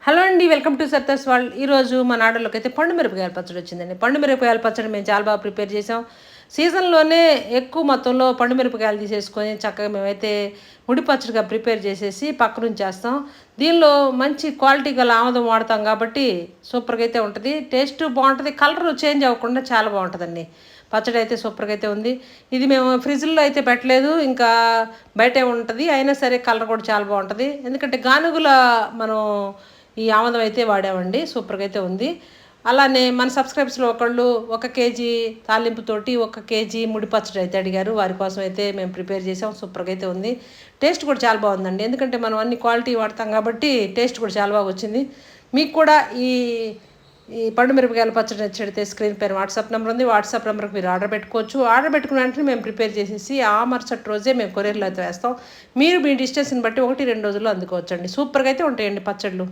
Hello అండి, welcome to సత్తస్ world. ఈరోజు మన ఆర్డర్లోకి అయితే పండు మిరపకాయల పచ్చడి వచ్చిందండి. పండు మిరపకాయల పచ్చడి మేము చాలా బాగా ప్రిపేర్ చేసాం. సీజన్లోనే ఎక్కువ మొత్తంలో పండు మిరపకాయలు తీసేసుకొని చక్కగా మేమైతే ముడి పచ్చడిగా ప్రిపేర్ చేసేసి పక్కన ఉంచేస్తాం. దీనిలో మంచి క్వాలిటీ గల ఆముదం వాడతాం కాబట్టి సూపర్గా అయితే ఉంటుంది. టేస్ట్ బాగుంటుంది, కలర్ చేంజ్ అవ్వకుండా చాలా బాగుంటుందండి. పచ్చడి అయితే సూపర్గా అయితే ఉంది. ఇది మేము ఫ్రిడ్జ్లో అయితే పెట్టలేదు, ఇంకా బయటే ఉంటుంది. అయినా సరే కలర్ కూడా చాలా బాగుంటుంది. ఎందుకంటే గానుగుల మనం ఈ ఆముదం అయితే వాడామండి. సూపర్గా అయితే ఉంది. అలానే మన సబ్స్క్రైబర్స్లో ఒకళ్ళు 1 కేజీ తాలింపుతోటి 1 కేజీ ముడి పచ్చడి అయితే అడిగారు. వారి కోసం అయితే మేము ప్రిపేర్ చేసాం. సూపర్గా అయితే ఉంది. టేస్ట్ కూడా చాలా బాగుందండి. ఎందుకంటే మనం అన్ని క్వాలిటీ వాడతాం కాబట్టి టేస్ట్ కూడా చాలా బాగా వచ్చింది. మీకు కూడా ఈ ఈ పండు మిరపకాయల పచ్చడి నచ్చితే స్క్రీన్ పైన వాట్సాప్ నెంబర్ ఉంది. వాట్సాప్ నెంబర్కి మీరు ఆర్డర్ పెట్టుకోవచ్చు. ఆర్డర్ పెట్టుకున్న వెంటనే మేము ప్రిపేర్ చేసేసి ఆ మరుసటి రోజే మేము కొరియర్లో అయితే వేస్తాం. మీరు మీ డిస్టెన్స్ని బట్టి 1-2 రోజుల్లో అందుకోవచ్చండి. సూపర్గా అయితే ఉంటాయండి పచ్చళ్ళు.